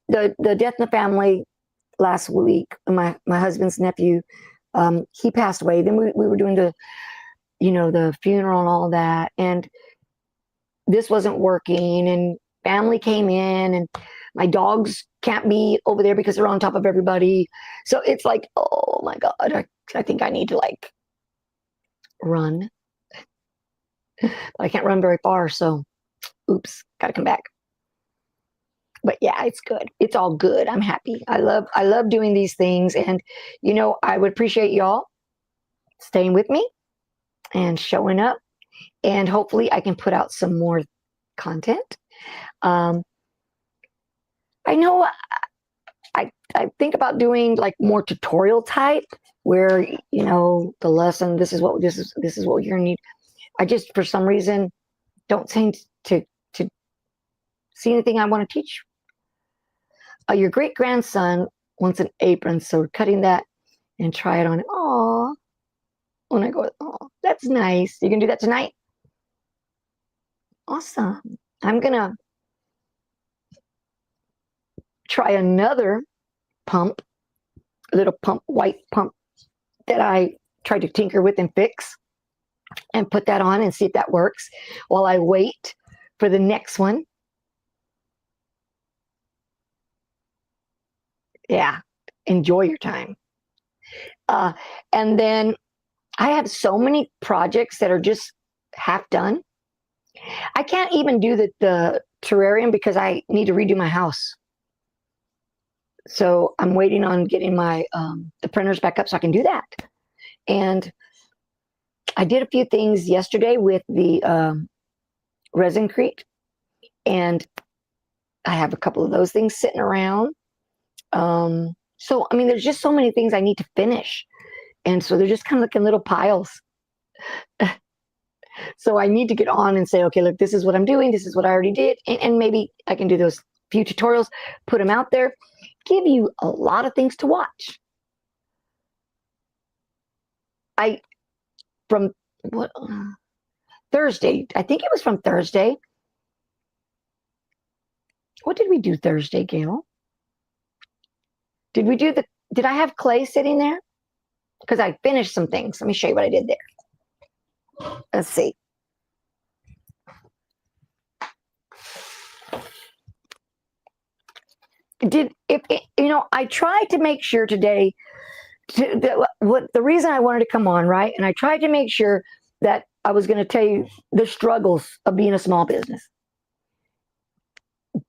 the death in the family last week. My husband's nephew, he passed away. Then we were doing the funeral and all that, and this wasn't working, and family came in, and my dogs can't be over there because they're on top of everybody. So it's like, oh my God, I think I need to like run. But I can't run very far, so oops, gotta come back. But yeah, it's good. It's all good. I'm happy. I love doing these things, and I would appreciate y'all staying with me and showing up, and hopefully I can put out some more content. I know I think about doing like more tutorial type, where the lesson, this is what you're gonna need. I just, for some reason, don't seem to see anything I want to teach. Your great grandson wants an apron, so we're cutting that and try it on. Aw, when I go, oh, that's nice. You can do that tonight. Awesome. I'm gonna try another pump, a little pump, white pump that I tried to tinker with and fix, and put that on and see if that works while I wait for the next one. Yeah, enjoy your time. And then I have so many projects that are just half done. I can't even do the terrarium because I need to redo my house. So I'm waiting on getting my the printers back up so I can do that. And I did a few things yesterday with the Resin-Crete, and I have a couple of those things sitting around. So, I mean, there's just so many things I need to finish. And so they're just kind of like in little piles. So I need to get on and say, okay, look, this is what I'm doing. This is what I already did. And maybe I can do those few tutorials, put them out there, give you a lot of things to watch. From what, Thursday, I think it was from Thursday. What did we do Thursday, Gail? Did I have clay sitting there? Because I finished some things. Let me show you what I did there. Let's see. I tried to make sure today, the reason I wanted to come on, right? And I tried to make sure that I was going to tell you the struggles of being a small business.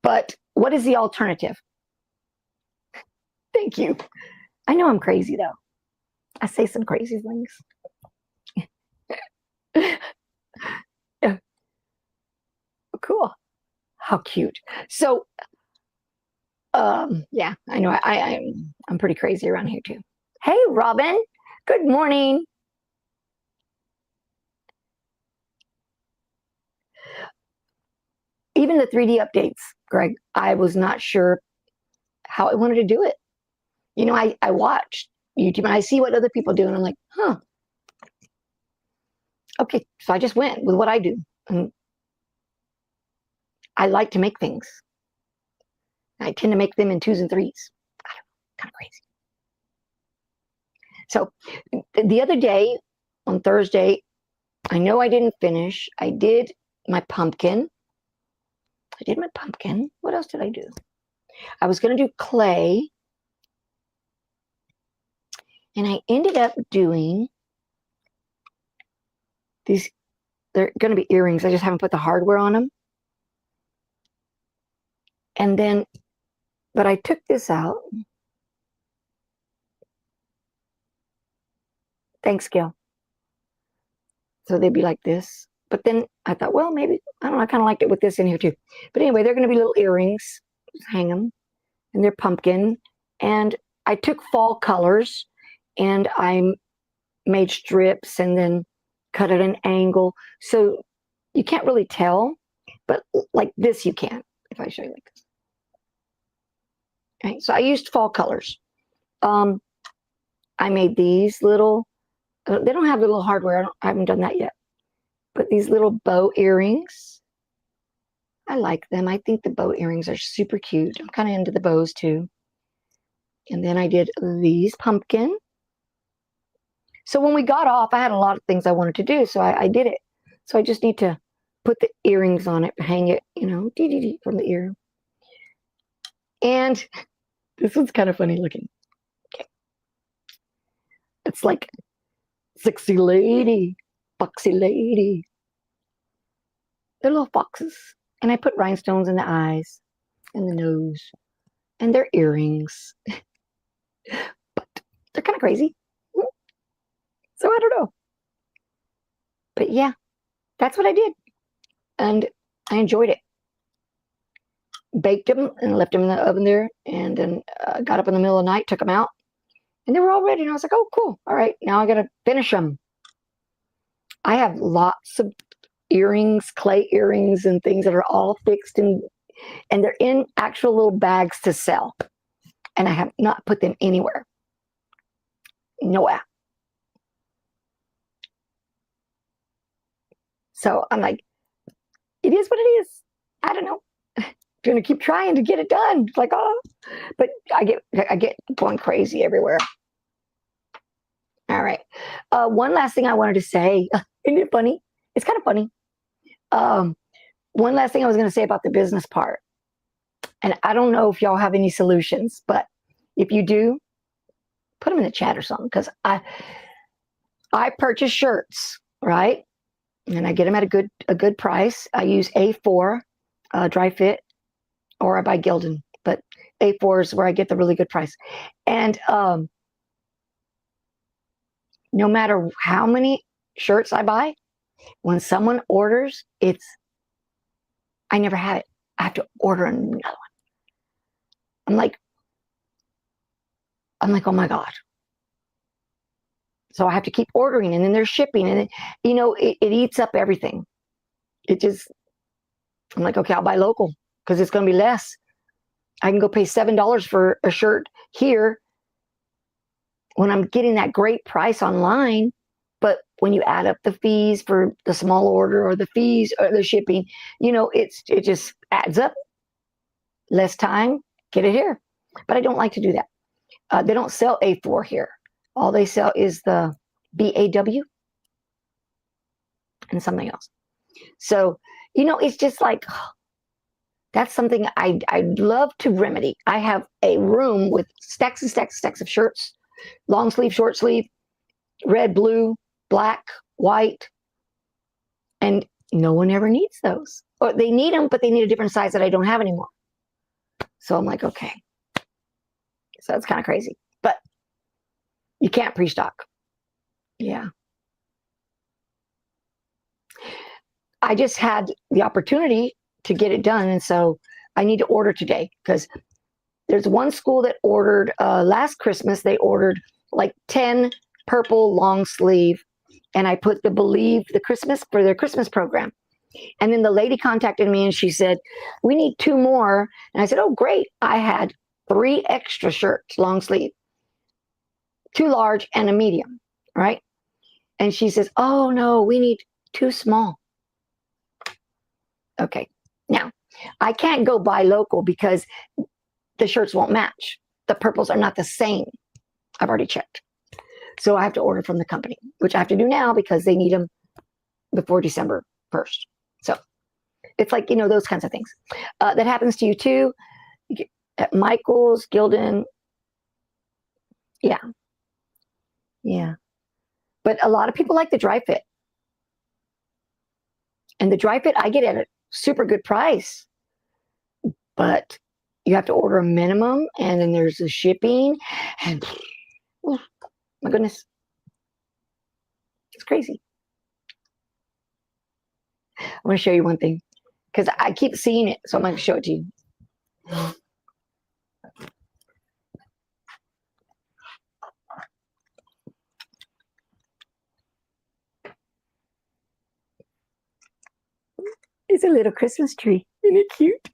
But what is the alternative? Thank you. I know I'm crazy, though. I say some crazy things. Yeah. Cool. How cute. So, yeah, I know I'm pretty crazy around here too. Hey, Robin. Good morning. Even the 3D updates, Greg, I was not sure how I wanted to do it. I watched YouTube and I see what other people do, and I'm like, huh. Okay, so I just went with what I do. And I like to make things. I tend to make them in 2s and 3s. Kind of crazy. So the other day, on Thursday, I know I didn't finish. I did my pumpkin. What else did I do? I was going to do clay. And I ended up doing these. They're going to be earrings. I just haven't put the hardware on them. And then, but I took this out. Thanks, Gil. So they'd be like this. But then I thought, well, maybe, I don't know, I kind of liked it with this in here too. But anyway, they're going to be little earrings. Just hang them. And they're pumpkin. And I took fall colors and I made strips and then cut at an angle. So you can't really tell, but like this you can, if I show you like this. Okay, so I used fall colors. I made these little, they don't have the little hardware. I haven't done that yet. But these little bow earrings, I like them. I think the bow earrings are super cute. I'm kind of into the bows too. And then I did these pumpkin. So when we got off, I had a lot of things I wanted to do. So I did it. So I just need to put the earrings on it, hang it, you know, from the ear. And this one's kind of funny looking. Okay. It's like sexy lady, foxy lady. They're little foxes. And I put rhinestones in the eyes and the nose. And they're earrings. But they're kind of crazy. So I don't know. But yeah, that's what I did. And I enjoyed it. Baked them and left them in the oven there. And then got up in the middle of the night, took them out. And they were all ready. And I was like, oh, cool. All right, now I got to finish them. I have lots of earrings, clay earrings and things that are all fixed. And they're in actual little bags to sell. And I have not put them anywhere. Nowhere. So I'm like, it is what it is. I don't know. I'm going to keep trying to get it done. It's like, oh, but I get going crazy everywhere. All right. One last thing I wanted to say. Isn't it funny? It's kind of funny. One last thing I was going to say about the business part. And I don't know if y'all have any solutions, but if you do, put them in the chat or something. Because I purchase shirts, right? And I get them at a good price. I use A4 dry fit, or I buy Gildan, but A4 is where I get the really good price. And no matter how many shirts I buy, when someone orders, I never have it. I have to order another one. I'm like, oh my God. So I have to keep ordering, and then they're shipping, and it eats up everything. I'm like, okay, I'll buy local because it's going to be less. I can go pay $7 for a shirt here when I'm getting that great price online. But when you add up the fees for the small order or the fees or the shipping, it just adds up. Less time, get it here. But I don't like to do that. They don't sell A4 here. All they sell is the BAW and something else. So, it's just like, that's something I'd love to remedy. I have a room with stacks and stacks and stacks of shirts, long sleeve, short sleeve, red, blue, black, white, and no one ever needs those. Or they need them, but they need a different size that I don't have anymore. So I'm like, okay. So that's kind of crazy. But you can't pre-stock. Yeah. I just had the opportunity to get it done. And so I need to order today because there's one school that ordered last Christmas. They ordered like 10 purple long sleeve. And I put the Christmas for their Christmas program. And then the lady contacted me and she said, we need 2 more. And I said, oh, great. I had 3 extra shirts, long sleeve, 2 large and a medium, right? And she says, oh, no, we need 2 small. Okay. Now, I can't go buy local because the shirts won't match. The purples are not the same. I've already checked. So I have to order from the company, which I have to do now because they need them before December 1st. So it's like, those kinds of things. That happens to you too. At Michael's, Gildan. Yeah. Yeah. But a lot of people like the dry fit. And the dry fit I get at a super good price. But you have to order a minimum, and then there's the shipping. And oh my goodness. It's crazy. I want to show you one thing because I keep seeing it. So I'm going to show it to you. It's a little Christmas tree. Isn't it cute?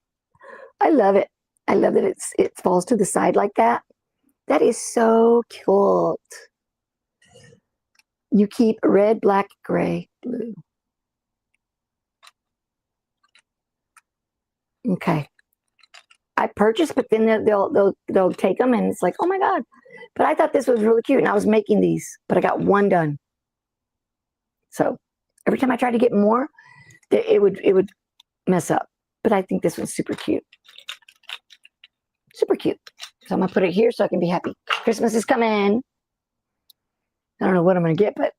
I love it. I love that it falls to the side like that. That is so cute. You keep red, black, gray, blue. Okay. I purchased, but then they'll take them, and it's like, oh my God. But I thought this was really cute, and I was making these, but I got one done. So every time I tried to get more, it would mess up. But I think this one's super cute. Super cute. So I'm going to put it here so I can be happy. Christmas is coming. I don't know what I'm going to get, but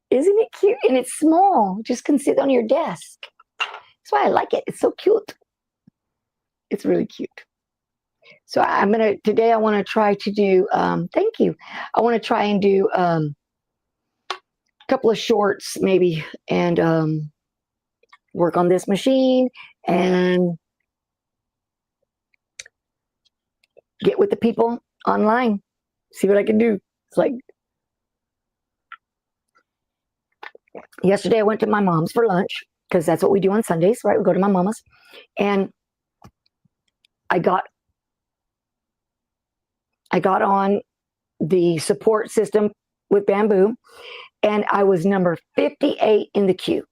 isn't it cute? And it's small. Just can sit on your desk. That's why I like it. It's so cute. It's really cute. So today I want to try to do, thank you. I want to try and do a couple of shorts maybe, and work on this machine and get with the people online, see what I can do. It's like, yesterday I went to my mom's for lunch because that's what we do on Sundays, right? We go to my mama's, and I got on the support system with Bamboo, and I was number 58 in the queue.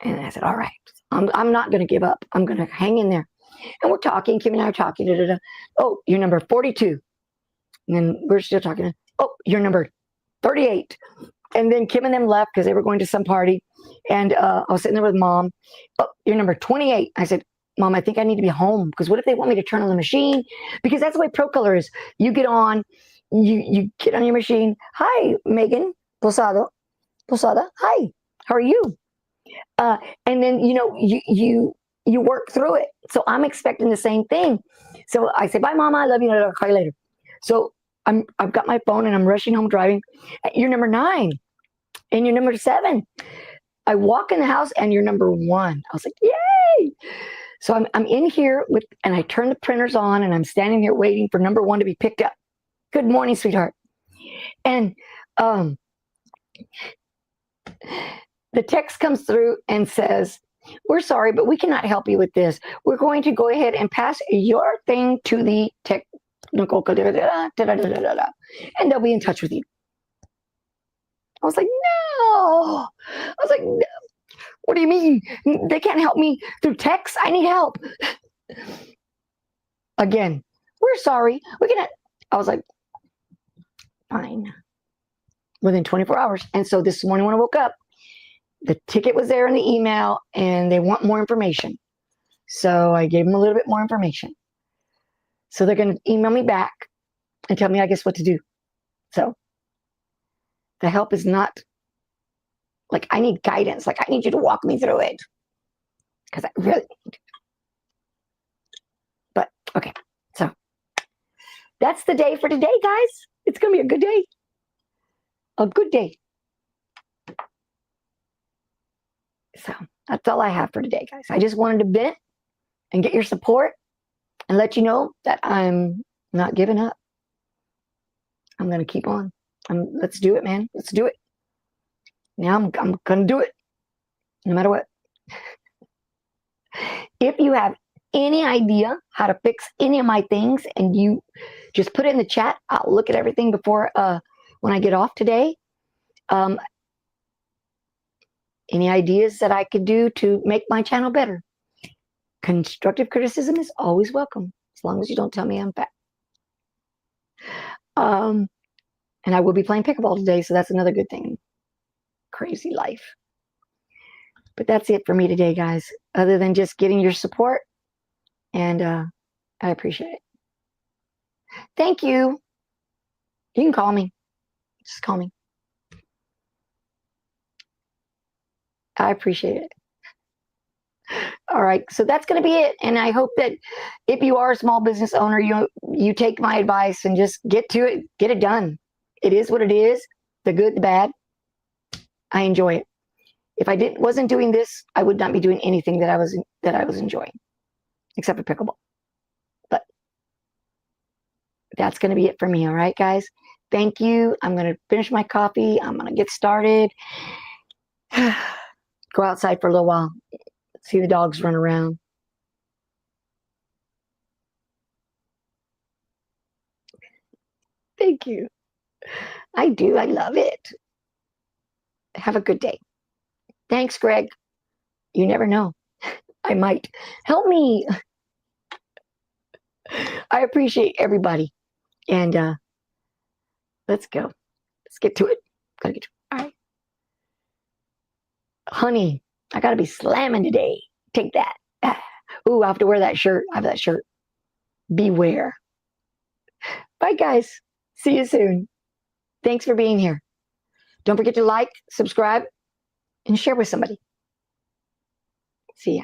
And I said, all right, I'm not going to give up. I'm going to hang in there. And we're talking. Kim and I are talking. Da, da, da. Oh, you're number 42. And then we're still talking. Oh, you're number 38. And then Kim and them left because they were going to some party. And I was sitting there with Mom. Oh, you're number 28. I said, Mom, I think I need to be home because what if they want me to turn on the machine? Because that's the way Pro Color is. You get on, you get on your machine. Hi, Megan Posada. Hi, how are you? And then, you work through it. So I'm expecting the same thing. So I say, bye, Mama. I love you. I'll call you later. So I've got my phone and I'm rushing home driving. You're number 9 and you're number 7. I walk in the house and you're number 1. I was like, yay. So I'm in here and I turn the printers on and I'm standing here waiting for number 1 to be picked up. Good morning, sweetheart. And the text comes through and says, we're sorry, but we cannot help you with this. We're going to go ahead and pass your thing to the technical, and they'll be in touch with you. I was like, no. I was like, no. What do you mean? They can't help me through text? I need help. Again, we're sorry. I was like, fine. Within 24 hours. And so this morning when I woke up, the ticket was there in the email and they want more information. So I gave them a little bit more information. So they're going to email me back and tell me, I guess, what to do. So the help is not like I need guidance. Like I need you to walk me through it because I really need. But okay, so that's the day for today, guys. It's going to be a good day. A good day. So that's all I have for today, guys. I just wanted to vent and get your support and let you know that I'm not giving up. I'm going to keep on. Let's do it, man. Let's do it. Now I'm going to do it no matter what. If you have any idea how to fix any of my things and you just put it in the chat, I'll look at everything before when I get off today. Any ideas that I could do to make my channel better? Constructive criticism is always welcome, as long as you don't tell me I'm fat. And I will be playing pickleball today, so that's another good thing. Crazy life. But that's it for me today, guys. Other than just getting your support, and I appreciate it. Thank you. You can call me. Just call me. I appreciate it. All right, so that's going to be it. And I hope that if you are a small business owner, you take my advice and just get to it, get it done. It is what it is, the good, the bad. I enjoy it. If I wasn't doing this, I would not be doing anything that I was enjoying, except for pickleball. But that's going to be it for me. All right, guys. Thank you. I'm going to finish my coffee. I'm going to get started. Go outside for a little while. See the dogs run around. Thank you. I do. I love it. Have a good day. Thanks, Greg. You never know. I might. Help me. I appreciate everybody. And let's go. Let's get to it. Gotta get to it. All right. Honey, I gotta be slamming today. Take that. Ooh, I have to wear that shirt. I have that shirt. Beware. Bye, guys. See you soon. Thanks for being here. Don't forget to like, subscribe, and share with somebody. See ya.